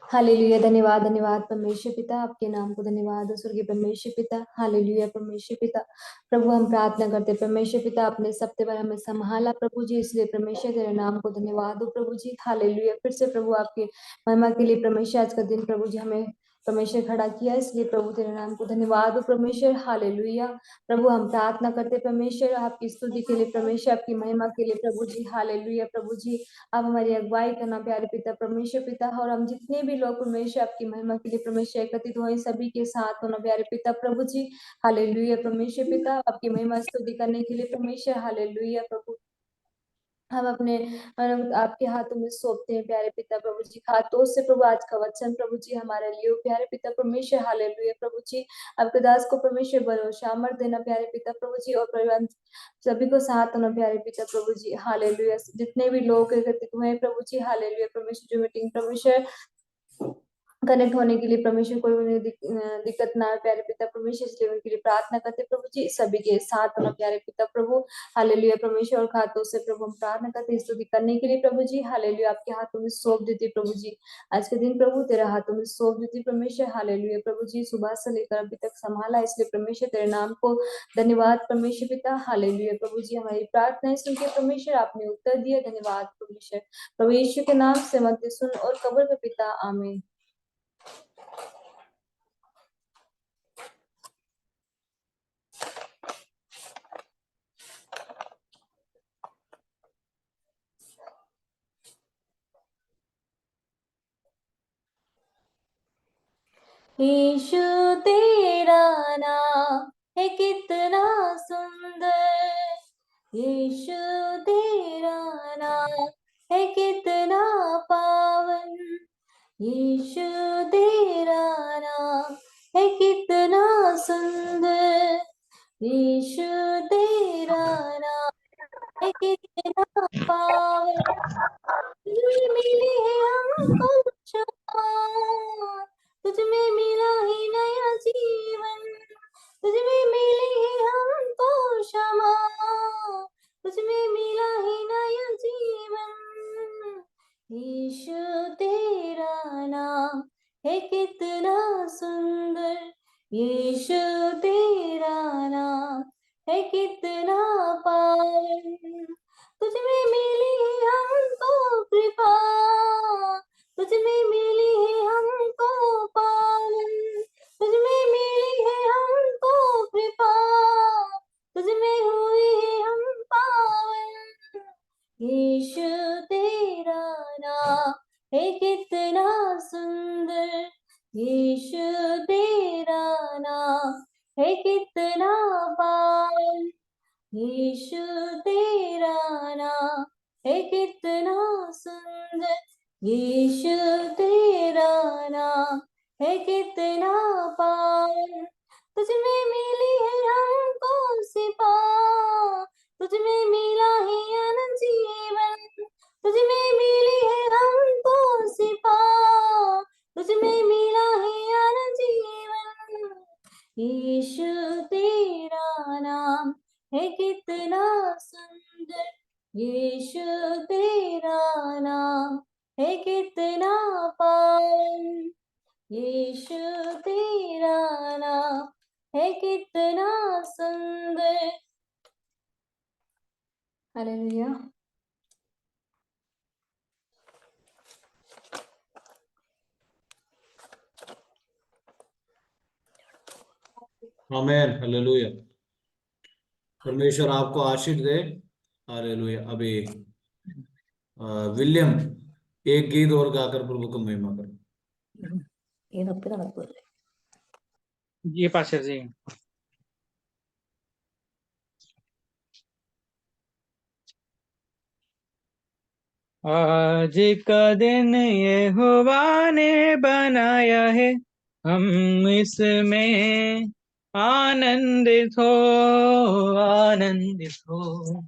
Hallelujah. धन्यवाद धन्यवाद परमेश्वर पिता, आपके नाम को धन्यवाद स्वर्गीय परमेश्वर पिता। हालेलुया परमेश्वर पिता, प्रभु हम प्रार्थना करते परमेश्वर पिता, आपने सबसे बार हमें संभाला प्रभु जी, इसलिए परमेश्वर तेरे नाम को धन्यवाद हो प्रभु जी। हालेलुया। फिर से प्रभु आपके महिमा के लिए परमेश्वर आज का दिन प्रभु जी हमें परमेश्वर खड़ा किया, इसलिए प्रभु तेरे नाम को धन्यवाद हो परमेश्वर। हालेलुया। प्रभु हम प्रार्थना करते परमेश्वर आपकी स्तुति के लिए, परमेश्वर आपकी महिमा के लिए प्रभु जी। हालेलुया प्रभु जी, आप हमारी अगुवाई करना प्यारे पिता परमेश्वर पिता, और हम जितने भी लोग परमेश्वर आपकी महिमा के लिए परमेश्वर एकत्रित हुए सभी के साथ होना प्यारे पिता प्रभु जी। हालेलुया परमेश्वर पिता, आपकी महिमा स्तुति करने के लिए परमेश्वर। हालेलुया प्रभु, हम अपने आपके हाथों में सौंपते हैं प्यारे पिता प्रभु जी। हाथों से प्रभु आज का वचन प्रभु जी हमारे लिए हो प्यारे पिता परमेश्वर। हालेलुया प्रभु जी, आपके दास को परमेश्वर भरोसा अमर देना प्यारे पिता प्रभु जी, और परिवार सभी को साथ होना प्यारे पिता प्रभु जी। हालेलुया। जितने भी लोग एकत्रित हुए हैं प्रभु जी, हालेलुया परमेश्वर, जो मीटिंग परमेश्वर कनेक्ट होने के लिए परमेश्वर, कोई उन्हें दिक्कत ना आए प्यारे पिता परमेश्वर, इसलिए उनके लिए प्रार्थना करते प्रभु जी, सभी के साथ होना प्यारे पिता प्रभु। हालेलुया परमेश्वर, और हाथों से प्रभु हम प्रार्थना करते स्तुति करने के लिए प्रभु जी। हालेलुया, आपके हाथों में सौंप देती प्रभु जी, आज के दिन प्रभु तेरे हाथों में सौंप देती परमेश्वर। हालेलुया प्रभु जी, सुबह से लेकर अभी तक संभाला, इसलिए परमेश्वर तेरे नाम को धन्यवाद परमेश्वर पिता। हालेलुया प्रभु जी, हमारी प्रार्थना सुन के परमेश्वर आपने उत्तर दिया, धन्यवाद परमेश्वर। प्रभु यीशु के नाम से मत सुन और कब्र का पिता, आमीन। यीशु तेरा नाम है कितना सुंदर, यीशु तेरा नाम है कितना पावन, यीशु तेरा नाम है कितना सुंदर, यीशु तेरा नाम है कितना पावन, मिली है हमको शान, तुझ में मिला ही नया जीवन, तुझ में मिली है हमको क्षमा, तुझ में मिला ही नया जीवन, यीशु तेरा नाम है कितना सुंदर, यीशु तेरा नाम है कितना पावन, तुझ में मिली है हमको कृपा, तुझ में मिली है हमको पावन, तुझ में मिली है हमको कृपा, तुझ में हुई है हम पावन, यीशु तेरा नाम है कितना सुंदर, यीशु तेरा नाम है कितना पावन, यीशु तेरा नाम है कितना सुंदर, यीशु तेरा नाम है कितना पावन, तुझ में मिली है हमको सिपा, तुझ में मिला है अनंत जीवन, तुझ में मिली है हमको सिपा, तुझ में मिला है अनंत जीवन, यीशु तेरा नाम है कितना सुंदर, यीशु तेरा नाम है कितना पावन, यीशु तेरा नाम है कितना सुंदर। हालेलुया। आमेन। हालेलुया। परमेश्वर आपको आशीष दे। हालेलुया। अभी विलियम एक गीत और गाकर प्रभु को महिमा करो। जी पास्टर जी। आज का दिन यहोवा ने बनाया है, हम इसमें आनंदित हो, आनंदित हो।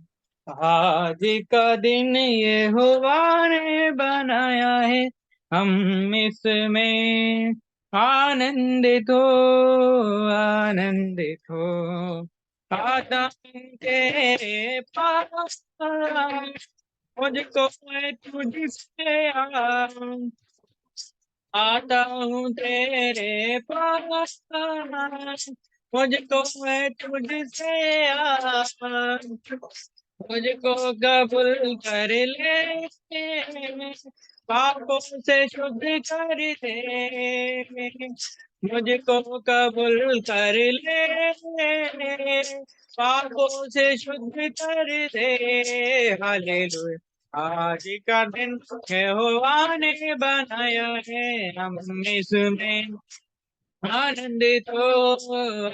आज का दिन यहोवा ने बनाया है, हम इसमें आनंदित हो, आनंदित हो। आता हूँ तेरे पास, मुझको मैं तुझसे आता हूँ तेरे पास, मुझको मैं तुझसे मुझको कबूल कर ले, पापों से शुद्ध कर दे, मुझको कबूल कर ले, पापों से शुद्ध कर दे। हालेलुया। आज का दिन यहोवा ने बनाया है, हम इसमें आनंदित हो,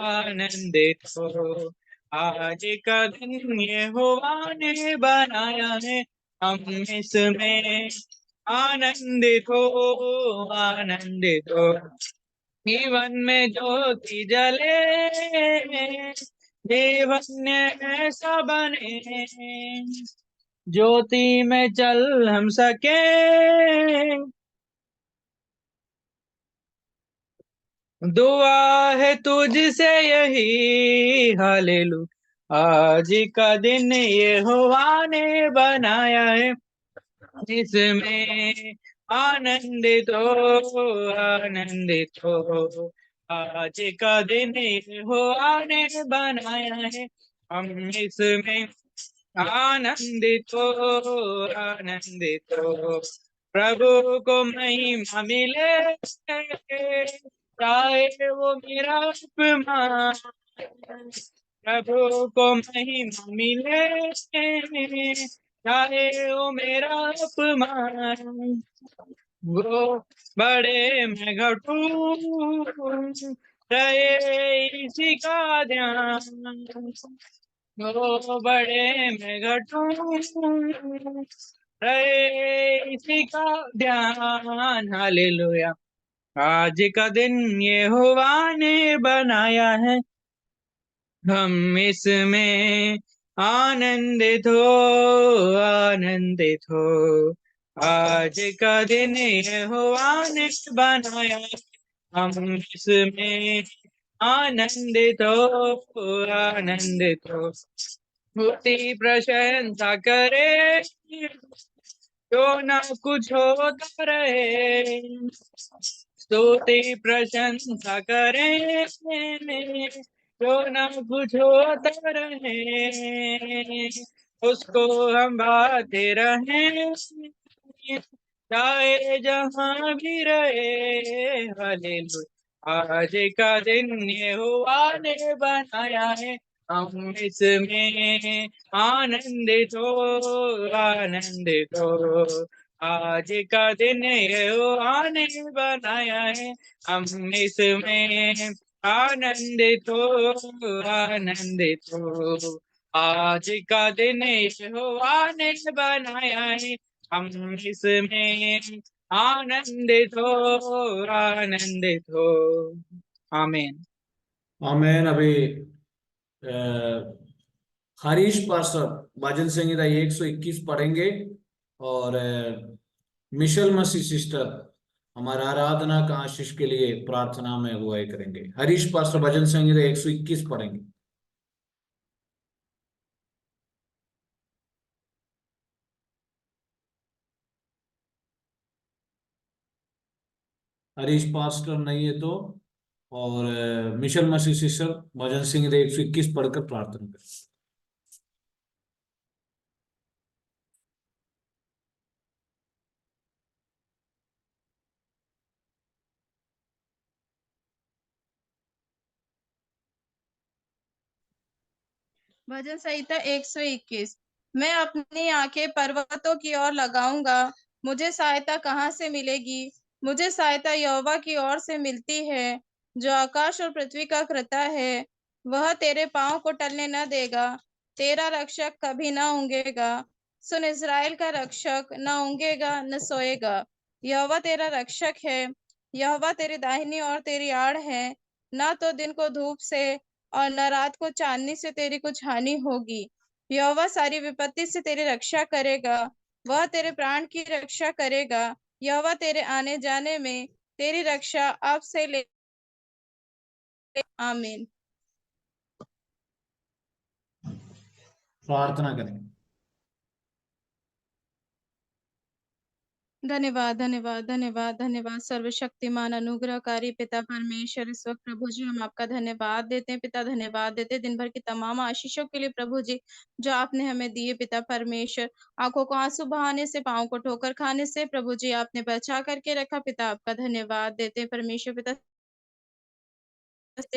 आनंदित हो। आज का दिन यहोवा ने बनाया है, हम इसमें आनंदित हो, आनंदित हो। जीवन में ज्योति जले, जीवन ऐसा बने, ज्योति में चल हम सके, दुआ है तुझसे यही। हालेलुया। आज का दिन यहोवा ने बनाया है, इसमें आनंदित हो, आनंदित हो। आज का दिन यहोवा ने बनाया है, हम इसमें आनंदित हो, आनंदित हो। प्रभु को महिमा मिले, चाहे वो मेरा अपमान, प्रभु को महिमा मिले, चाहे वो मेरा अपमान। वो बड़े मैं घटूं, रहे इसी का ध्यान, वो बड़े मैं घटूं, रहे इसी का ध्यान। हालेलुया। आज का दिन यहोवा ने बनाया है, हम इसमें आनंदित हो, आनंदित हो। आज का दिन यहोवा ने बनाया है, हम इसमें आनंदित हो, आनंदित हो। स्तुति प्रशंसा करे, जो ना कुछ होता रहे, स्तुति प्रशंसा करें, जो ना कुछ होता रहे, उसको हम गाते रहें, चाहे जहाँ भी रहे। हालेलुया। आज का दिन यहोवा ने बनाया है, हम इसमें आनंदित हो, आनंदित हो। आज का दिन यहोवा ने बनाया है, हम इसमें आनंदित हो, आनंदित हो। आज का दिन यहोवा ने बनाया है, हम इसमें आनंदित हो, आनंदित हो। आमीन। आमेन। अभी हरीश पास्टर भजन संहिता 121 पढ़ेंगे, और मिशेल मसीह सिस्टर हमारा आराधना का आशीष के लिए प्रार्थना में अगुवाई करेंगे। हरीश पास्टर भजन संहिता 121 पढ़ेंगे। हरीश पास्टर नहीं है तो, और मिशेल मसीह सिस्टर भजन संहिता 121 पढ़कर प्रार्थना करें। भजन संहिता 121। मैं अपनी आंखें पर्वतों की ओर लगाऊंगा, मुझे सहायता कहाँ से मिलेगी? मुझे सहायता यहोवा की ओर से मिलती है, जो आकाश और पृथ्वी का कर्ता है। वह तेरे पाँव को टलने न देगा, तेरा रक्षक कभी न ऊँघेगा। सुन, इस्राएल का रक्षक न ऊँघेगा न सोएगा। यहोवा तेरा रक्षक है, यहोवा तेरी दाहिनी और तेरी आड़ है। न तो दिन को धूप से और न रात को चांदनी से तेरी कुछ हानि होगी। यहोवा सारी विपत्ति से तेरी रक्षा करेगा, वह तेरे प्राण की रक्षा करेगा। यहोवा तेरे आने जाने में तेरी रक्षा अब से ले। आमीन। प्रार्थना करें। धन्यवाद धन्यवाद धन्यवाद धन्यवाद सर्वशक्तिमान अनुग्रहकारी पिता परमेश्वर, इस वक्त प्रभु जी हम आपका धन्यवाद देते हैं पिता, धन्यवाद देते हैं दिन भर की तमाम आशीषों के लिए प्रभु जी जो आपने हमें दिए पिता परमेश्वर। आंखों को आंसू बहाने से, पाँव को ठोकर खाने से प्रभु जी आपने बचा करके रखा पिता, आपका धन्यवाद देते हैं परमेश्वर पिता।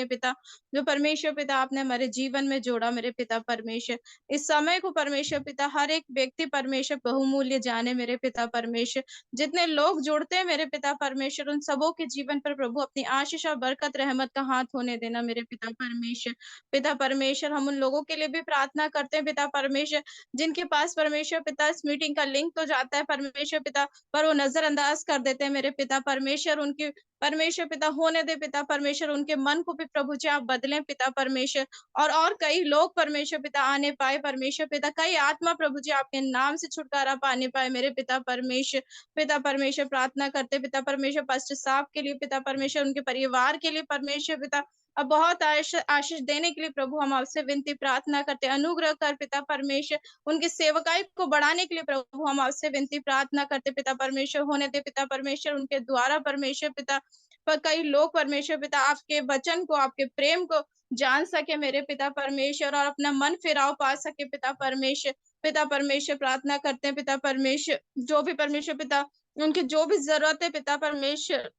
पिता जो परमेश्वर पिता आपने हमारे जीवन में जोड़ा मेरे पिता परमेश्वर, इस समय को परमेश्वर पिता हर एक व्यक्ति परमेश्वर बहुमूल्य जाने मेरे पिता परमेश्वर। जितने लोग जुड़ते हैं मेरे पिता परमेश्वर, उन सबों के जीवन पर प्रभु अपनी आशीष और बरकत रहमत का हाथ होने देना मेरे पिता परमेश्वर। पिता परमेश्वर हम उन लोगों के लिए भी प्रार्थना करते हैं पिता परमेश्वर, जिनके पास परमेश्वर पिता इस मीटिंग का लिंक तो जाता है परमेश्वर पिता, पर वो नजरअंदाज कर देते हैं मेरे पिता परमेश्वर। उनकी परमेश्वर पिता होने दे पिता परमेश्वर, उनके मन को भी प्रभु जी आप बदलें पिता परमेश्वर, और कई लोग परमेश्वर पिता आने पाए परमेश्वर पिता, कई आत्मा प्रभु जी आपके नाम से छुटकारा पाने पाए मेरे पिता परमेश्वर। पिता परमेश्वर प्रार्थना करते पिता परमेश्वर पास्टर साहब के लिए पिता परमेश्वर, उनके परिवार के लिए परमेश्वर पिता, अब बहुत आशीष देने के लिए प्रभु हम आपसे विनती प्रार्थना करते, अनुग्रह कर पिता परमेश्वर, उनकी सेवकाई को बढ़ाने के लिए प्रभु हम आपसे विनती प्रार्थना करते पिता परमेश्वर। होने दे पिता परमेश्वर, उनके द्वारा परमेश्वर पिता पर कई लोग परमेश्वर पिता आपके वचन को, आपके प्रेम को जान सके मेरे पिता परमेश्वर, और अपना मन फिराव पा सके पिता परमेश्वर। पिता परमेश्वर प्रार्थना करते हैं पिता परमेश्वर, जो भी परमेश्वर पिता उनकी जो भी जरूरत है पिता परमेश्वर,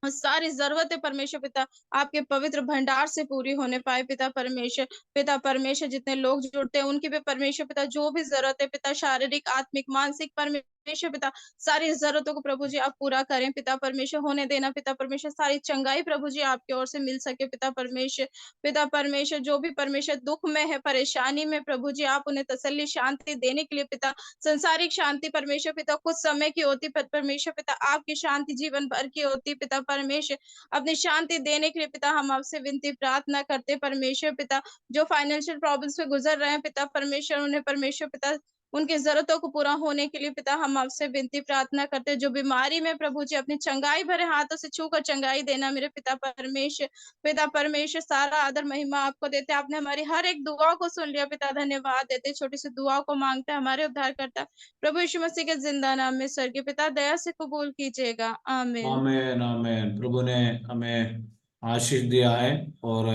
और सारी जरूरतें परमेश्वर पिता आपके पवित्र भंडार से पूरी होने पाए पिता परमेश्वर। पिता परमेश्वर जितने लोग जुड़ते हैं उनकी भी परमेश्वर पिता जो भी जरूरत है पिता, शारीरिक आत्मिक मानसिक परमेश्वर पिता, सारी जरूरतों को प्रभु जी आप पूरा करें पिता परमेश्वर। होने देना पिता परमेश्वर, सारी चंगाई प्रभु जी आपकी ओर से मिल सके पिता परमेश्वर। पिता परमेश्वर जो भी परमेश्वर दुख में है, परेशानी में प्रभु जी आप उन्हें तसल्ली शांति देने के लिए पिता, संसारिक शांति परमेश्वर पिता कुछ समय की होती, पर परमेश्वर पिता आपकी शांति जीवन भर की होती पिता परमेश्वर। अपनी शांति देने के लिए पिता हम आपसे विनती प्रार्थना करते परमेश्वर पिता, जो फाइनेंशियल प्रॉब्लम्स में गुजर रहे हैं पिता परमेश्वर, उन्हें परमेश्वर पिता उनकी जरूरतों को पूरा होने के लिए पिता हम आपसे विनती प्रार्थना करते हैं। जो बीमारी में प्रभु जी अपनी चंगाई भरे हाथों से छूकर चंगाई देना मेरे पिता परमेश्वर। पिता परमेश्वर सारा आदर महिमा आपको देते, आपने हमारी हर एक दुआ को सुन लिया पिता, धन्यवाद देते। छोटी सी दुआ को मांगते हैं हमारे उद्धार करता प्रभु यीशु मसीह के जिंदा नाम में, स्वर्गीय पिता दया से कबूल कीजिएगा, आमीन। आमेन आमेन। प्रभु ने हमें आशीष दिया है और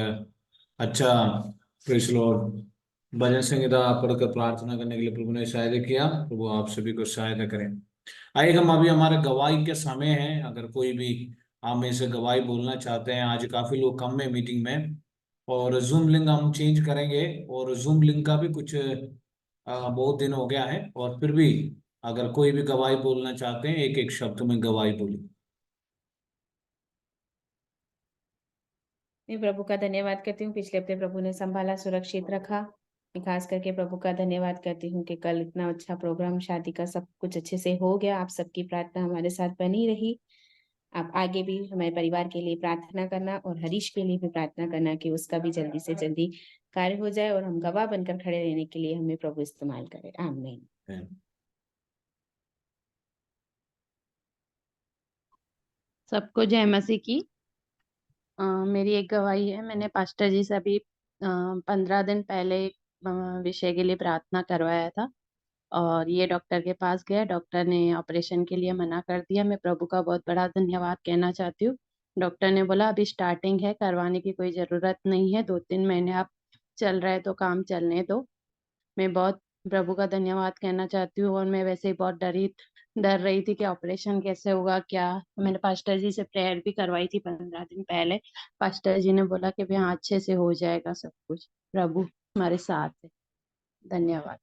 अच्छा, प्रेज लॉर्ड, भजन संहिता पढ़कर प्रार्थना करने के लिए प्रभु ने सहायता किया। प्रभु आप सभी को सहायता करें। आइए हम अभी हमारे गवाही के समय है, अगर कोई भी आप में से गवाही बोलना चाहते हैं। आज काफी लोग कम है मीटिंग में, और जूम लिंक हम चेंज करेंगे, और जूम लिंक का भी कुछ बहुत दिन हो गया है, और फिर भी अगर कोई भी गवाही बोलना चाहते हैं, एक एक शब्द में गवाही बोली। मैं प्रभु का धन्यवाद करती हूँ, पिछले हफ्ते प्रभु ने संभाला, सुरक्षित रखा। मैं खास करके प्रभु का धन्यवाद करती हूँ कि कल इतना अच्छा प्रोग्राम शादी का सब कुछ अच्छे से हो गया। आप सबकी प्रार्थना हमारे साथ बनी रही। आप आगे भी हमारे परिवार के लिए प्रार्थना करना, और हरीश के लिए भी प्रार्थना करना कि उसका भी जल्दी से जल्दी कार्य हो जाए, और हम गवाह बनकर खड़े रहने के लिए हमें प्रभु इस्तेमाल करे, आमीन। सबको जय मसीह की। मेरी एक गवाही है। मैंने पास्टर जी से अभी 15 दिन पहले विषय के लिए प्रार्थना करवाया था, और ये डॉक्टर के पास गया। डॉक्टर ने ऑपरेशन के लिए मना कर दिया। मैं प्रभु का बहुत बड़ा धन्यवाद कहना चाहती हूँ। डॉक्टर ने बोला अभी स्टार्टिंग है, करवाने की कोई ज़रूरत नहीं है, 2-3 महीने आप चल रहे तो काम चलने दो। मैं बहुत प्रभु का धन्यवाद कहना चाहती हूँ। और मैं वैसे ही बहुत डर रही थी कि ऑपरेशन कैसे होगा क्या। मैंने पास्टर जी से प्रेयर भी करवाई थी 15 दिन पहले। पास्टर जी ने बोला कि हाँ अच्छे से हो जाएगा सब कुछ, प्रभु हमारे साथ है। धन्यवाद।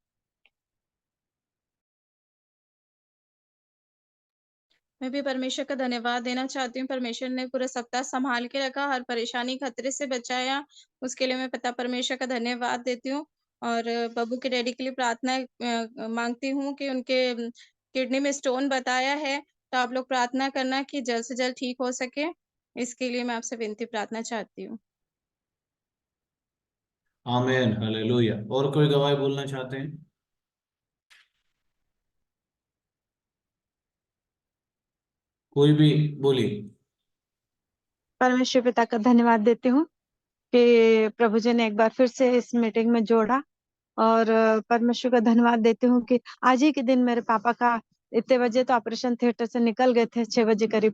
मैं भी परमेश्वर का धन्यवाद देना चाहती हूँ। परमेश्वर ने पूरा सप्ताह संभाल के रखा, हर परेशानी खतरे से बचाया, उसके लिए मैं पिता परमेश्वर का धन्यवाद देती हूँ। और बब्बू के डैडी के लिए प्रार्थना मांगती हूँ कि उनके किडनी में स्टोन बताया है, तो आप लोग प्रार्थना करना कि जल्द से जल्द ठीक हो सके। इसके लिए मैं आपसे विनती प्रार्थना चाहती हूँ। आमेन, हालेलुया। और कोई गवाही बोलना चाहते हैं? कोई भी बोली। परमेश्वर पिता का धन्यवाद देती हूँ कि प्रभु जी ने एक बार फिर से इस मीटिंग में जोड़ा, और परमेश्वर का धन्यवाद देती हूँ कि आज ही के दिन मेरे पापा का इतने बजे तो ऑपरेशन थिएटर से निकल गए थे 6 बजे करीब,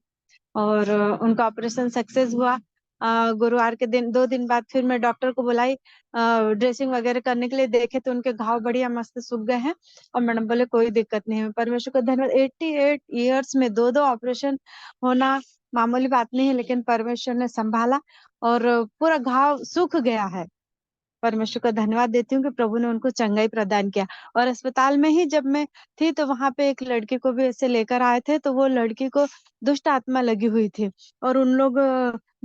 और उनका ऑपरेशन सक्सेस हुआ। गुरुवार के दिन 2 दिन बाद फिर मैं डॉक्टर को बुलाई ड्रेसिंग वगैरह करने के लिए, देखे तो उनके घाव बढ़िया मस्त सूख गए हैं, और मैडम बोले कोई दिक्कत नहीं है। परमेश्वर का धन्यवाद, 88 ईयर्स में 2 ऑपरेशन होना मामूली बात नहीं है, लेकिन परमेश्वर ने संभाला और पूरा घाव सूख गया है। परमेश्वर का धन्यवाद देती हूँ कि प्रभु ने उनको चंगाई प्रदान किया। और अस्पताल में ही जब मैं थी तो वहां पे एक लड़की को भी ऐसे लेकर आए थे, तो वो लड़की को दुष्ट आत्मा लगी हुई थी, और उन लोग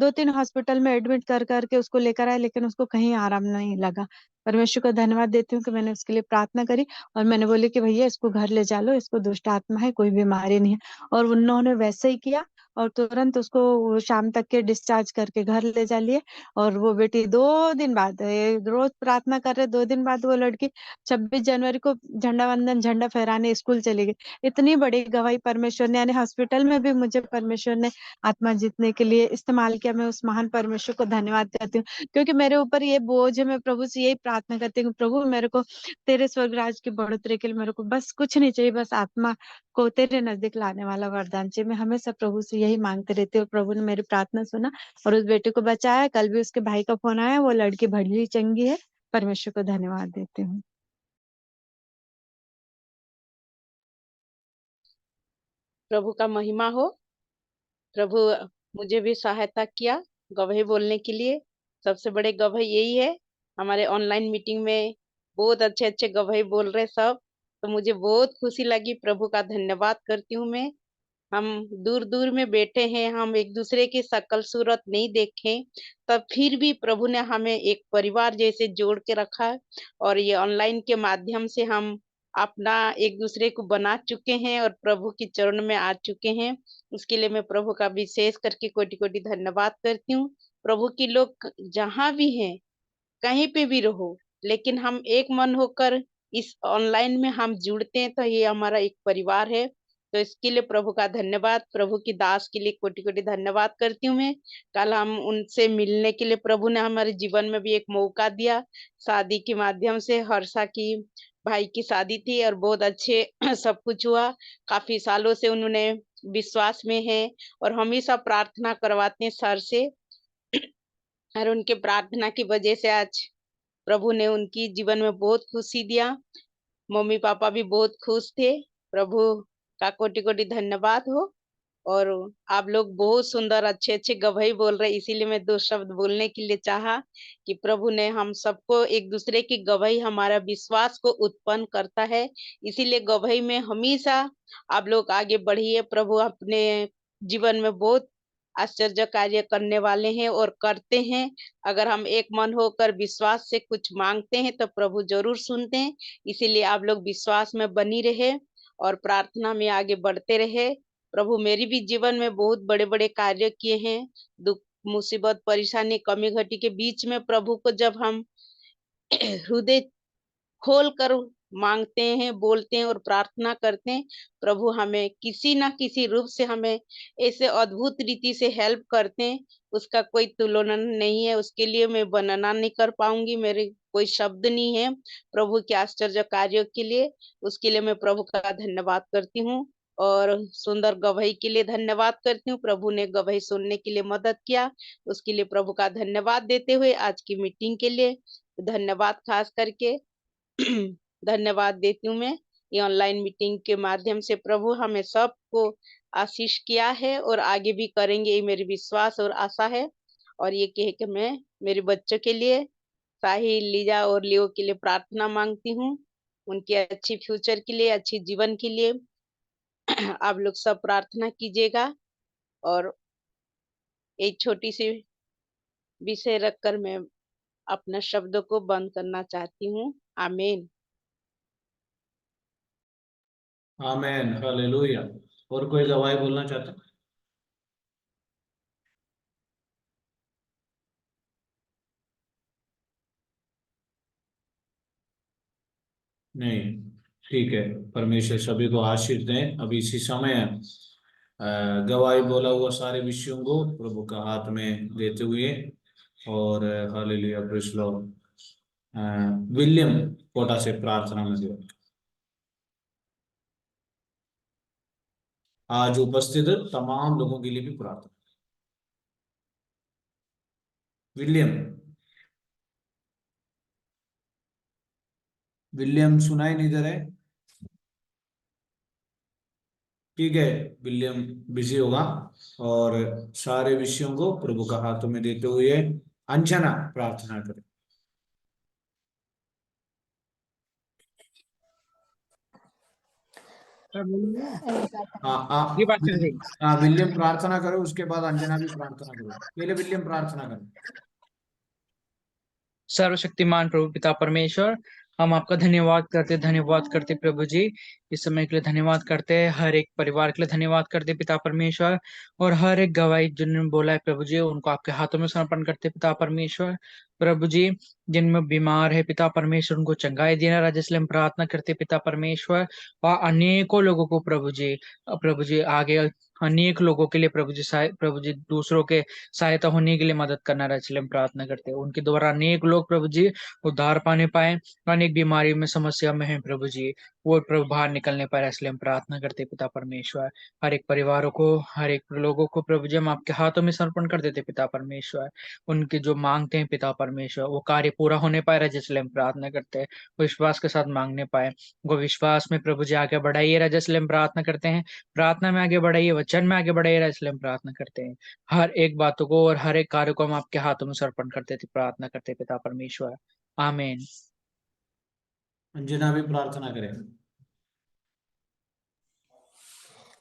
2-3 हॉस्पिटल में एडमिट कर करके उसको लेकर आए, लेकिन उसको कहीं आराम नहीं लगा। परमेश्वर का धन्यवाद देती हूँ कि मैंने उसके लिए प्रार्थना करी, और मैंने बोली कि भैया इसको घर ले जा लो, इसको दुष्ट आत्मा है, कोई बीमारी नहीं है। और उन्होंने वैसे ही किया, और तुरंत उसको शाम तक के डिस्चार्ज करके घर ले जा लिए। और वो बेटी 2 दिन बाद रोज प्रार्थना कर रहे, 2 दिन बाद वो लड़की 26 जनवरी को झंडा वंदन झंडा फहराने स्कूल चली गई। इतनी बड़ी गवाही परमेश्वर ने, यानी हॉस्पिटल में भी मुझे परमेश्वर ने आत्मा जीतने के लिए इस्तेमाल किया। मैं उस महान परमेश्वर को धन्यवाद करती हूँ, क्योंकि मेरे ऊपर ये बोझ है। मैं प्रभु से यही प्रार्थना करती हूँ, प्रभु मेरे को तेरे स्वर्ग राज की बढ़ोतरी के लिए मेरे को बस कुछ नहीं चाहिए, बस आत्मा को तेरे नजदीक लाने वाला वरदान चाहिए। मैं हमेशा प्रभु से यही मांगते रहती हूँ, और प्रभु ने मेरी प्रार्थना सुना और उस बेटे को बचाया। कल भी उसके भाई का फोन आया, वो लड़की भली चंगी है। परमेश्वर को धन्यवाद देती हूँ। प्रभु का महिमा हो। प्रभु मुझे भी सहायता किया गवाही बोलने के लिए। सबसे बड़े गवाही यही है। हमारे ऑनलाइन मीटिंग में बहुत अच्छे अच्छे गवाही बोल रहे सब, तो मुझे बहुत खुशी लगी। प्रभु का धन्यवाद करती हूँ मैं। हम दूर दूर में बैठे हैं, हम एक दूसरे की शकल सूरत नहीं देखे, तब फिर भी प्रभु ने हमें एक परिवार जैसे जोड़ के रखा है। और ये ऑनलाइन के माध्यम से हम अपना एक दूसरे को बना चुके हैं और प्रभु के चरण में आ चुके हैं। उसके लिए मैं प्रभु का विशेष करके कोटि कोटि धन्यवाद करती हूँ। प्रभु के लोग जहाँ भी हैं, कहीं पे भी रहो, लेकिन हम एक मन होकर इस ऑनलाइन में हम जुड़ते हैं, तो ये हमारा एक परिवार है। तो इसके लिए प्रभु का धन्यवाद। प्रभु की दास के लिए कोटि कोटि धन्यवाद करती हूँ मैं। कल हम उनसे मिलने के लिए प्रभु ने हमारे जीवन में भी एक मौका दिया। शादी के माध्यम से हर्षा की भाई की शादी थी और बहुत अच्छे सब कुछ हुआ। काफी सालों से उन्होंने विश्वास में है और हमेशा प्रार्थना करवाते हैं सर से, और उनके प्रार्थना की वजह से आज प्रभु ने उनकी जीवन में बहुत खुशी दिया। मम्मी पापा भी बहुत खुश थे। प्रभु का कोटि कोटि धन्यवाद हो। और आप लोग बहुत सुंदर अच्छे अच्छे गवाही बोल रहे, इसीलिए मैं 2 शब्द बोलने के लिए चाहा कि प्रभु ने हम सबको एक दूसरे की गवाही हमारा विश्वास को उत्पन्न करता है। इसीलिए गवाही में हमेशा आप लोग आगे बढ़िए। प्रभु अपने जीवन में बहुत आश्चर्य कार्य करने वाले हैं और करते हैं। अगर हम एक मन होकर विश्वास से कुछ मांगते हैं तो प्रभु जरूर सुनते हैं। इसीलिए आप लोग विश्वास में बनी रहे और प्रार्थना में आगे बढ़ते रहे। प्रभु मेरी भी जीवन में बहुत बड़े बड़े कार्य किए हैं। दुख मुसीबत परेशानी कमी घटी के बीच में प्रभु को जब हम हृदय खोल कर मांगते हैं, बोलते हैं और प्रार्थना करते हैं, प्रभु हमें किसी ना किसी रूप से हमें ऐसे अद्भुत रीति से हेल्प करते हैं। उसका कोई तुलना नहीं है। उसके लिए मैं वर्णना नहीं कर पाऊंगी, मेरे कोई शब्द नहीं है प्रभु के आश्चर्य कार्यों के लिए। उसके लिए मैं प्रभु का धन्यवाद करती हूँ और सुंदर गवाही के लिए धन्यवाद करती हूँ। प्रभु ने गवाही सुनने के लिए मदद किया, उसके लिए प्रभु का धन्यवाद देते हुए आज की मीटिंग के लिए धन्यवाद खास करके धन्यवाद देती हूँ मैं। ये ऑनलाइन मीटिंग के माध्यम से प्रभु हमें सबको आशीष किया है और आगे भी करेंगे, ये मेरी विश्वास और आशा है। और ये कह के मैं मेरे बच्चों के लिए, साहिल, लीजा और लियो के लिए प्रार्थना मांगती हूँ, उनके अच्छी फ्यूचर के लिए, अच्छी जीवन के लिए। आप लोग सब प्रार्थना कीजिएगा। और एक छोटी सी विषय रखकर मैं अपना शब्दों को बंद करना चाहती हूँ। आमीन। आमेन, हालेलुया। और कोई गवाही बोलना चाहता है? नहीं, ठीक है। परमेश्वर सभी को आशीष दें। अब इसी समय गवाही बोला हुआ सारे विषयों को प्रभु का हाथ में देते हुए, और hallelujah, praise Lord. William Kota से प्रार्थना में जुड़े। आज उपस्थित तमाम लोगों के लिए भी प्रार्थना। विलियम सुनाई नहीं दे रहे। ठीक है, विलियम बिजी होगा। और सारे विषयों को प्रभु का हाथों में देते हुए अंजना प्रार्थना करें। ये बात कर रही। हाँ, विलियम प्रार्थना करो, उसके बाद अंजना भी प्रार्थना करो। पहले विलियम प्रार्थना करो। सर्वशक्तिमान प्रभु पिता परमेश्वर, हम आपका धन्यवाद करते प्रभु जी। इस समय के लिए धन्यवाद करते हैं, हर एक परिवार के लिए धन्यवाद करते पिता परमेश्वर, और हर एक गवाही जिन्होंने बोला है प्रभु जी, उनको आपके हाथों में समर्पण करते पिता परमेश्वर। प्रभु जी, जिनमें बीमार है पिता परमेश्वर, उनको चंगाई देना राजा, इसलिए हम प्रार्थना करते पिता परमेश्वर। और अनेकों लोगों को प्रभु जी आगे अनेक लोगों के लिए प्रभु जी दूसरों के सहायता होने के लिए मदद करना रहा, इसलिए हम प्रार्थना करते हैं उनके द्वारा अनेक लोग प्रभु जी उद्धार पाने पाए, अनेक बीमारी में समस्या में है प्रभु जी, वो प्रभु बाहर निकलने पाए, इसलिए हम प्रार्थना करते हैं पिता परमेश्वर। हर एक परिवारों को, हर एक लोगों को प्रभु जी हम आपके हाथों में समर्पण कर देते पिता परमेश्वर। उनके जो मांगते हैं पिता परमेश्वर, वो कार्य पूरा होने पाए राजा, इसलिए हम प्रार्थना करते हैं वो विश्वास के साथ मांगने पाए, वो विश्वास में प्रभु जी आगे बढ़ाइए राजा, इसलिए हम प्रार्थना करते हैं। प्रार्थना में आगे बढ़ाइए, वचन में आगे बढ़ाइए राजा, इसलिए हम प्रार्थना करते हैं। हर एक बातों को और हर एक कार्य को हम आपके हाथों में समर्पण करते थे, प्रार्थना करते पिता परमेश्वर। आमीन। अंजना भी प्रार्थना करें।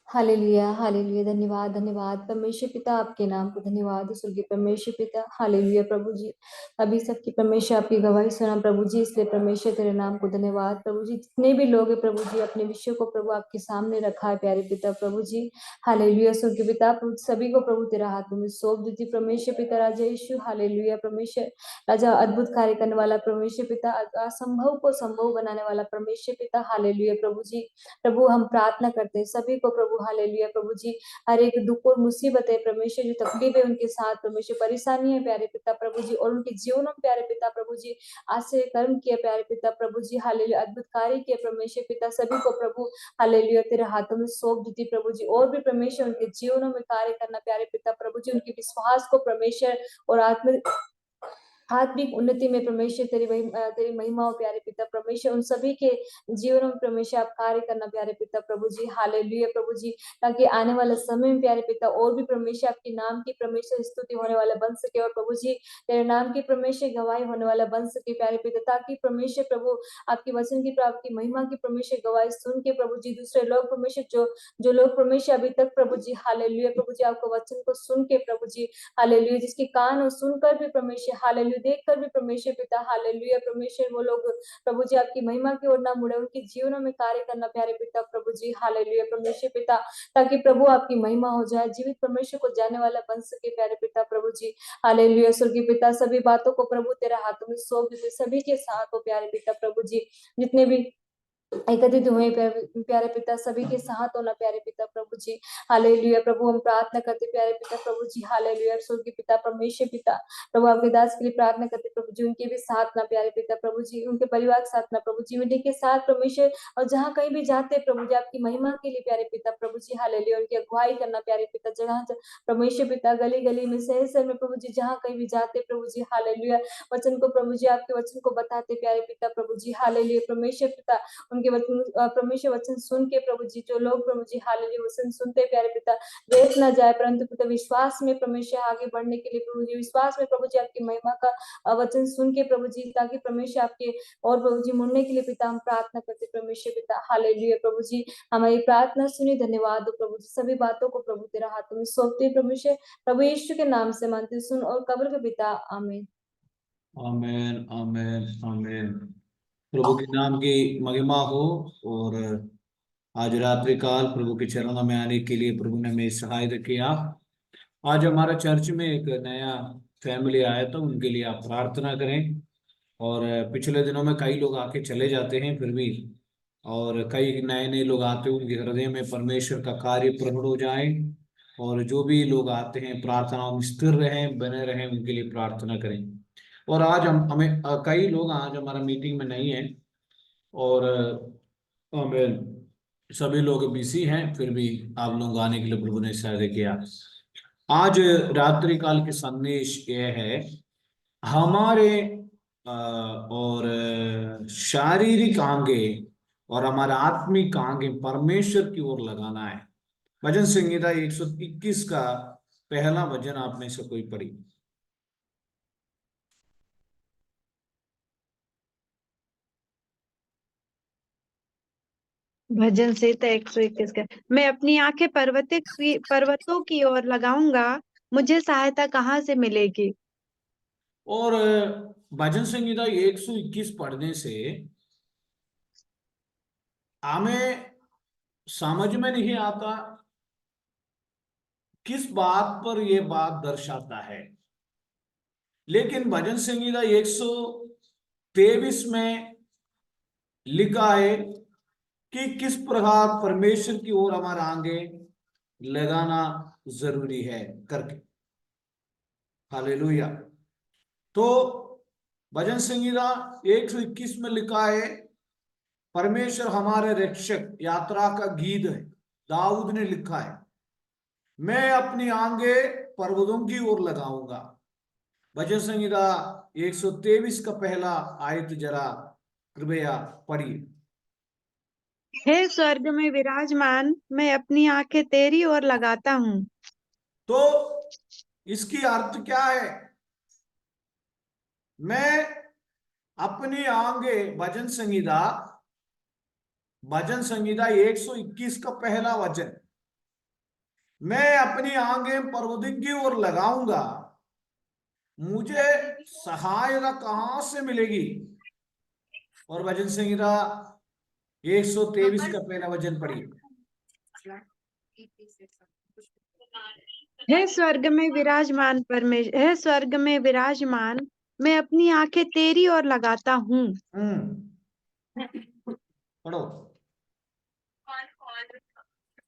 Hallelujah, hallelujah. धन्यवाद, धन्यवाद परमेश्वर पिता, आपके नाम को धन्यवाद स्वर्गीय परमेश्वर पिता। हालेलुया प्रभु जी, अभी सबकी परमेश्वर आपकी गवाही सुना प्रभु जी, इसलिए परमेश्वर तेरे नाम को धन्यवाद प्रभु जी। जितने भी लोग हैं प्रभु जी, अपने विषयों को प्रभु आपके सामने रखा है प्यारे पिता प्रभु जी। हालेलुया स्वर्गीय पिता, प्रभु सभी को प्रभु तेरा हाथों में सौंप देती परमेश्वर पिता राजा यीशु। हालेलुया परमेश्वर राजा, अद्भुत कार्य करने वाला परमेश्वर पिता, असंभव को संभव बनाने वाला परमेश्वर पिता। हालेलुया प्रभु जी, प्रभु हम प्रार्थना करते हैं सभी को प्रभु, हालेलुया प्रभु जी, हर एक दुख और मुसीबत है परमेश्वर, जो तकलीफ है उनके साथ परमेश्वर, परेशानी है प्यारे पिता प्रभु जी, और उनके जीवनों में प्यारे पिता प्रभु जी आश्चर्य कर्म किया प्यारे पिता प्रभु जी। हालेलुया, अद्भुत कार्य किया परमेश्वर पिता, सभी को प्रभु हालेलुया तेरे हाथों में सौंप देती प्रभु जी। और भी परमेश्वर उनके जीवनों में कार्य करना प्यारे पिता प्रभु जी, उनके विश्वास को परमेश्वर और आत्मिक उन्नति में परमेश्वर तेरी महिमा हो प्यारे पिता परमेश्वर, उन सभी के जीवनों में परमेश्वर आप कार्य करना प्यारे पिता प्रभु जी। हालेलुया प्रभु जी, ताकि आने वाले समय में प्यारे पिता और भी परमेश्वर आपके नाम की परमेश्वर स्तुति होने वाला बन सके, और प्रभु जी तेरे नाम की परमेश्वर गवाही होने वाला बन सके प्यारे पिता, ताकि परमेश्वर प्रभु आपके वचन की, आपकी महिमा की परमेश्वर गवाही सुन के प्रभु जी दूसरे लोग परमेश्वर, जो लोग परमेश्वर अभी तक प्रभु जी हालेलुया प्रभु जी आपके वचन को सुन के प्रभु जी हालेलुया, जिसके कान हो सुनकर भी परमेश्वर, हालेलुया देखकर भी परमेश्वर पिता, हालेलुया परमेश्वर वो लोग प्रभु जी आपकी महिमा की ओर ना मुड़े, उनके जीवनों में कार्य करना प्यारे पिता प्रभु जी। हालेलुया परमेश्वर पिता, ताकि प्रभु आपकी महिमा हो जाए, जीवित परमेश्वर को जाने वाला बन सके प्यारे पिता प्रभु जी। हालेलुया स्वर्गीय पिता, सभी बातों को प्रभु तेरे हाथों में सौंप देते, सभी के साथ हो प्यारे पिता प्रभु जी, जितने भी एकत्रित हुए प्यारे पिता, सभी के साथ होना प्यारे पिता प्रभु जी। हालेलुया प्रभु, हम प्रार्थना करते प्यारे पिता प्रभु जी। हालेलुया स्वर्गीय पिता परमेश्वर पिता, प्रभु आपके दास के लिए प्रार्थना करते प्रभु जी, उनके भी साथ ना प्यारे पिता प्रभु जी, उनके परिवार के साथ ना प्रभु जी, मीडिया के साथ परमेश्वर, और जहाँ कहीं भी जाते प्रभु जी आपकी महिमा के लिए प्यारे पिता प्रभु जी। हालेलुया, उनकी अगुवाई करना प्यारे पिता, जगह परमेश्वर पिता, गली गली में, शहर शहर में प्रभु जी, जहाँ कहीं भी जाते प्रभु जी। हालेलुया, वचन को प्रभु जी, आपके वचन को बताते प्यारे पिता प्रभु जी। हालेलुया परमेश्वर पिता, उनके वचन परमेश्वर वचन सुन के प्रभु जी, जो लोग प्रभु जी हालेलुया वचन सुनते प्यारे पिता, व्यर्थ ना जाए, परंतु पिता विश्वास में परमेश्वर आगे बढ़ने के लिए प्रभु जी, विश्वास में प्रभु जी आपकी महिमा का वचन सुन के प्रभु जी, ताकि परमेश्वर आपके और प्रभु जी मुड़ने के लिए पिता हम प्रार्थना करते परमेश्वर पिता। हालेलुया प्रभु जी, हमारी प्रार्थना सुनी, धन्यवाद हो प्रभु जी, सभी बातों को प्रभु तेरा हाथों में सौंपते परमेश्वर, प्रभु यीशु के नाम से मानते सुन और कब्र के पिता, आमीन। आमीन, आमीन, आमीन। प्रभु के नाम की महिमा हो। और आज रात्रि काल प्रभु के चरणों में आने के लिए प्रभु ने हमें सहायता किया। आज हमारा चर्च में एक नया फैमिली आया, तो उनके लिए आप प्रार्थना करें। और पिछले दिनों में कई लोग आके चले जाते हैं फिर भी, और कई नए नए लोग आते हैं, उनके हृदय में परमेश्वर का कार्य प्रकट हो जाए। और जो भी लोग आते हैं प्रार्थनाओं में स्थिर रहें, बने रहें, उनके लिए प्रार्थना करें। और आज हम हमें कई लोग आज हमारा मीटिंग में नहीं है, और आमीन। सभी लोग बिजी हैं, फिर भी आप लोग आने के लिए प्रभु ने सहायता किया। आज रात्रि काल के संदेश ये है, हमारे और शारीरिक आंगे और हमारा आत्मिक आंगे परमेश्वर की ओर लगाना है। भजन संहिता 121 का पहला भजन आप में से कोई पढ़ी। भजन संहिता 121 का, मैं अपनी आंखें पर्वतों की ओर लगाऊंगा, मुझे सहायता कहाँ से मिलेगी। और भजन संहिता 121 पढ़ने से हमें समझ में नहीं आता किस बात पर यह बात दर्शाता है, लेकिन भजन संहिता 123 में लिखा है कि किस प्रकार परमेश्वर की ओर हमारा आगे लगाना जरूरी है करके। हालेलुया। तो भजन संहिता 121 में लिखा है, परमेश्वर हमारे रक्षक, यात्रा का गीत है। दाऊद ने लिखा है, मैं अपनी आंगे पर्वतों की ओर लगाऊंगा। भजन संहिता 123 का पहला आयत जरा कृपया पढ़िए। हे स्वर्ग में विराजमान, मैं अपनी आंखें तेरी ओर लगाता हूँ। तो इसकी अर्थ क्या है? मैं अपनी आंगे, भजन संहिता 121 का पहला वचन, मैं अपनी आंगे पर्वतों की ओर लगाऊंगा, मुझे सहायता कहां से मिलेगी। और भजन संहिता 123 का पहला वचन पढ़िए। हे स्वर्ग में विराजमान, मैं अपनी आंखें तेरी ओर लगाता हूँ। पढ़ो।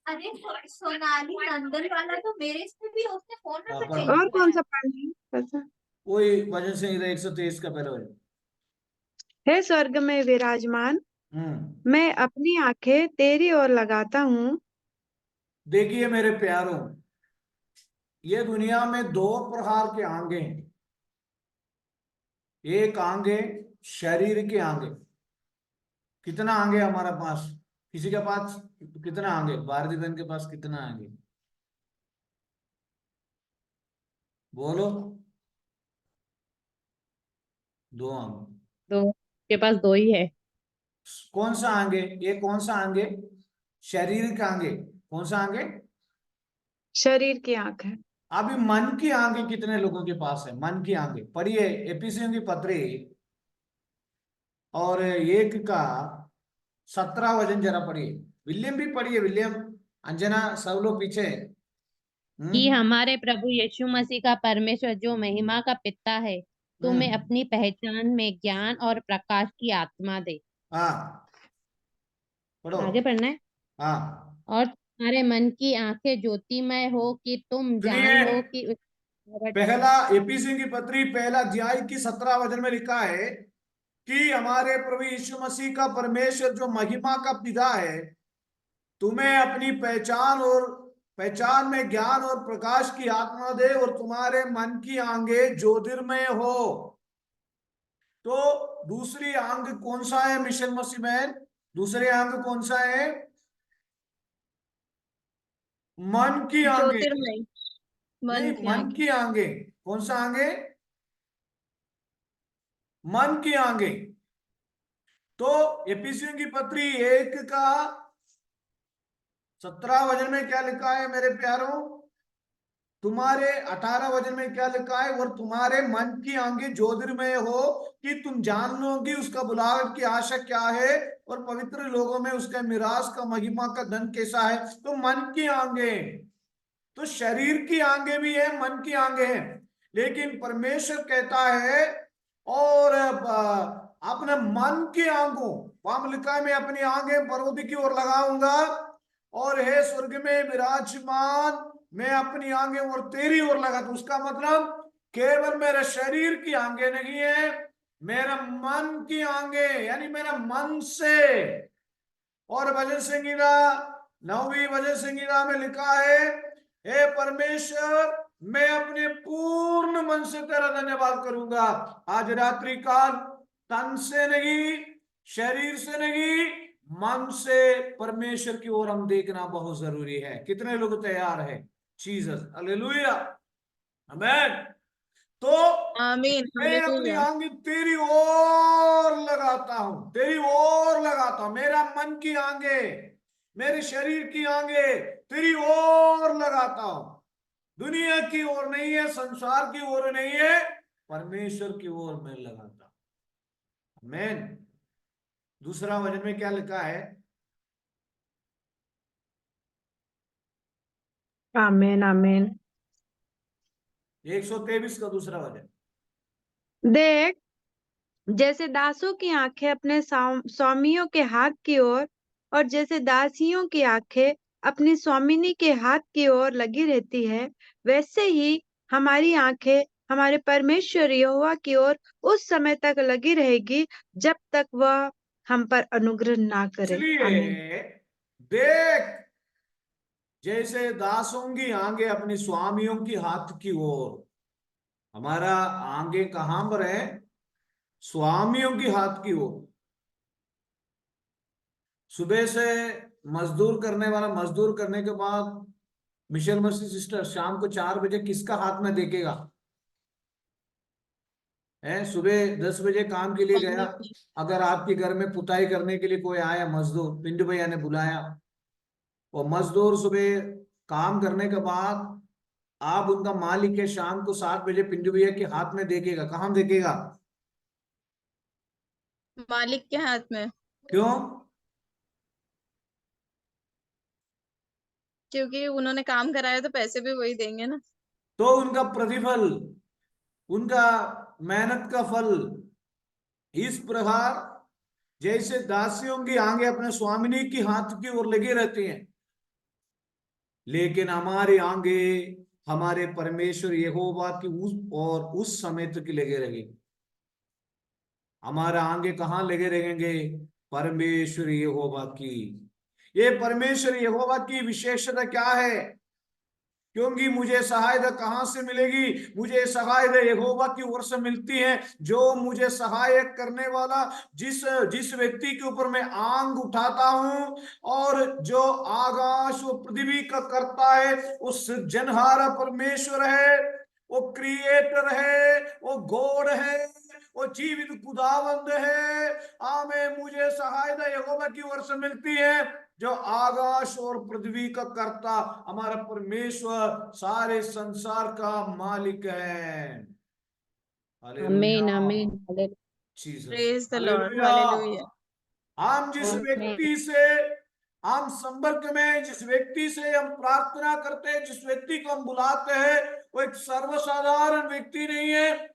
अरे सोनाली नंदन वाला तो मेरे इसमें भी उसने फोन में हाँ, से पढ़ो। चेंज और किया कौन है। सा पढ़ना है? वही भजन संहिता 123 का पहला वचन। हे स्वर्ग में विराजमान, हम्म मैं अपनी आंखें तेरी ओर लगाता हूँ। देखिए मेरे प्यारों, ये दुनिया में दो प्रकार के आंगे हैं। एक आंगे शरीर के आंगे। कितना आंगे हमारे पास? किसी के पास कितना आंगे? भारती बहन के पास कितना आंगे? बोलो। दो आंगे। दो के पास दो ही है। कौन सा आंगे? ये कौन सा आंगे? शरीर का आंगे। कौन सा आंगे? शरीर की आंख है। अभी मन की आंगे कितने लोगों के पास है? मन की आंगे पढ़िए, एफिसियों की पत्री और 1 का 17 वचन जरा पढ़िए। विलियम भी पढ़िए, विलियम, अंजना, सब लोग पीछे। कि हमारे प्रभु यीशु मसीह का परमेश्वर जो महिमा का पिता है, तुम्हें अपनी पहचान में ज्ञान और प्रकाश की आत्मा दे। हाँ, पढ़ो। आगे पढ़ना है। हाँ, और तुम्हारे मन की आंखें ज्योतिमय हो कि तुम जान सुनिए, लो कि पहला एफिसियों की पत्री पहला अध्याय की 17 वचन में लिखा है कि हमारे प्रभु यीशु मसीह का परमेश्वर जो महिमा का पिता है, तुम्हें अपनी पहचान में ज्ञान और प्रकाश की आत्मा दे और तुम्हारे मन की आंखें ज्योतिर्मय हो। तो दूसरी अंग कौन सा है मिशन मसीह में? दूसरे अंग कौन सा है? मन की आंखें। ज्योतिर्मय, नहीं, मन की मन आंखें। की आंखें। कौन सा आंगे? मन की आंखें। तो एफिसियों की पत्री 1 का 17 वचन में क्या लिखा है मेरे प्यारों? तुम्हारे 18 वचन में क्या लिखा है? और तुम्हारे मन की आंखें ज्योतिर्मय हो कि तुम जान लो कि उसका बुलाहट की आशा क्या है और पवित्र लोगों में उसका मिरास का महिमा का धन कैसा है। तो मन की आंखें, तो शरीर की आंखें भी है, मन की आंखें हैं, लेकिन परमेश्वर कहता है और अपने मन की आंखों, वहां लिखा है मैं अपनी आंखें पर्वत की ओर लगाऊंगा, और हे स्वर्ग में विराजमान, मैं अपनी आंखें और तेरी ओर लगा। तो उसका मतलब केवल मेरे शरीर की आंखें नहीं है, मेरा मन की आंखें, यानी मेरा मन से। और भजन संगीता 9वीं भजन संगीता में लिखा है, हे परमेश्वर मैं अपने पूर्ण मन से तेरा धन्यवाद करूंगा। आज रात्रि काल तन से नहीं, शरीर से नहीं, मन से परमेश्वर की ओर हम देखना बहुत जरूरी है। कितने लोग तैयार हैं? जीसस, हालेलुया, आमीन। तो आमीन, मैं अपनी हालेलुया। आंखें तेरी ओर लगाता हूं, तेरी ओर लगाता हूं। मेरा मन की आंखें, मेरे शरीर की आंखें तेरी ओर लगाता हूं। दुनिया की ओर नहीं है, संसार की ओर नहीं है, परमेश्वर की ओर मैं लगाता हूं। आमीन। दूसरा वचन में क्या लिखा है? आमीन आमीन। 123 का दूसरा वचन। देख, जैसे दासों की आंखें अपने स्वामियों के हाथ की ओर और जैसे दासियों की आंखें अपनी स्वामिनी के हाथ की ओर लगी रहती है, वैसे ही हमारी आंखें हमारे परमेश्वर यहोवा की ओर उस समय तक लगी रहेगी जब तक वह हम पर अनुग्रह ना करे। आमीन। इसलिए देख, जैसे दासों की आंखें अपनी स्वामियों की हाथ की ओर, हमारा आंखें कहां पर है? स्वामियों की हाथ की ओर। सुबह से मजदूर करने वाला मजदूर करने के बाद मिशेल मसीह सिस्टर शाम को 4 बजे किसका हाथ में देखेगा? है, सुबह 10 बजे काम के लिए गया, अगर आपके घर में पुताई करने के लिए कोई आया मजदूर, पिंडू भैया ने बुलाया, वो मजदूर सुबह काम करने के बाद आप उनका मालिक है, शाम को 7 बजे पिंडू भैया के हाथ में देखेगा। कहाँ देखेगा? मालिक के हाथ में, क्यों? क्योंकि उन्होंने काम कराया तो पैसे भी वही देंगे ना। तो उनका प्रतिफल, उनका मेहनत का फल। इस प्रकार जैसे दासियों की आंखें अपने स्वामिनी की हाथ की ओर लगी रहती हैं, लेकिन हमारी आंखें हमारे परमेश्वर यहोवा की उस समय तक लगे रहेगी। हमारा आंगे कहाँ लगे रहेंगे? परमेश्वर यहोवा की। ये परमेश्वर यहोवा की विशेषता क्या है? क्योंकि मुझे सहायता कहां से मिलेगी? मुझे सहायता यहोवा की ओर से मिलती है, जो मुझे सहायक करने वाला, जिस जिस व्यक्ति के ऊपर मैं आंख उठाता हूं, और जो आकाश और पृथ्वी का करता है, वो सृजनहारा परमेश्वर है, वो क्रिएटर है, वो गॉड है, वो जीवित खुदावंद है। आमीन। मुझे सहायता यहोवा की ओर से मिलती है, जो आकाश और पृथ्वी का कर्ता, हमारा परमेश्वर सारे संसार का मालिक है। आमीन हालेलुया, आमीन Jesus, praise the Lord, hallelujah. Hallelujah. हम जिस आमीन व्यक्ति से हम संपर्क में, जिस व्यक्ति से हम प्रार्थना करते हैं, जिस व्यक्ति को हम बुलाते हैं, वो एक सर्वसाधारण व्यक्ति नहीं है।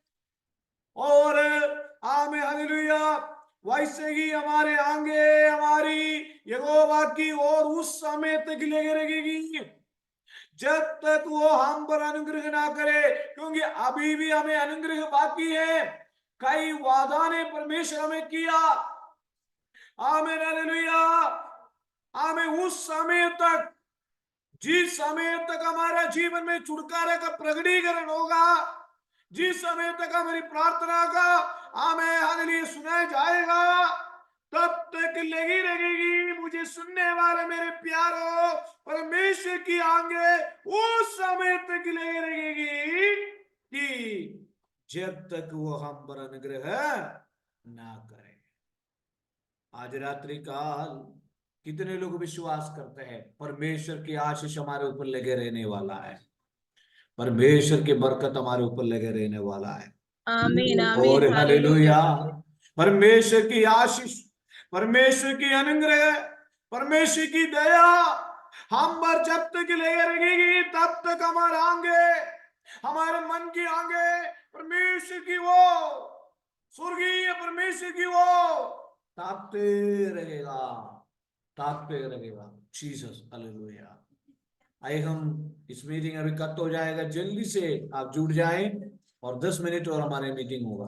और आमीन, हालेलुया। वैसे ही हमारे आंगे हमारी यहोवा की ओर उस समय तक लगे रहेगी जब तक वो हम पर अनुग्रह ना करे, क्योंकि अभी भी हमें अनुग्रह बाकी है। कई वादा ने परमेश्वर हमें किया। आमीन, हालेलुया। हमें उस समय तक, जिस समय तक हमारा जीवन में छुटकारे का प्रकटीकरण होगा, जिस समय तक हमारी प्रार्थना का हमें हालेलुया सुनाया जाएगा, तब तक लगी रहेगी। मुझे सुनने वाले मेरे प्यारो, परमेश्वर की आंखें उस समय तक लगी रहेगी कि जब तक वो हम पर अनुग्रह ना करे। आज रात्रि काल कितने लोग विश्वास करते हैं परमेश्वर की आशीष हमारे ऊपर लगे रहने वाला है, परमेश्वर की बरकत हमारे ऊपर लगे रहने वाला है। आमीन, और आमीन, हालेलुया। हालेलुया, परमेश्वर की आशीष, परमेश्वर की अनुग्रह, परमेश्वर की दया हम पर जब तक लगे रहेगी, तब तक हमारे आंगे, हमारे मन की आंगे परमेश्वर की वो स्वर्गीय परमेश्वर की वो ताकते रहेगा, ताकते रहेगा। Jesus, hallelujah. आइए हम, इस मीटिंग अभी कट हो जाएगा, जल्दी से आप जुड़ जाएं और 10 मिनट और हमारे मीटिंग होगा।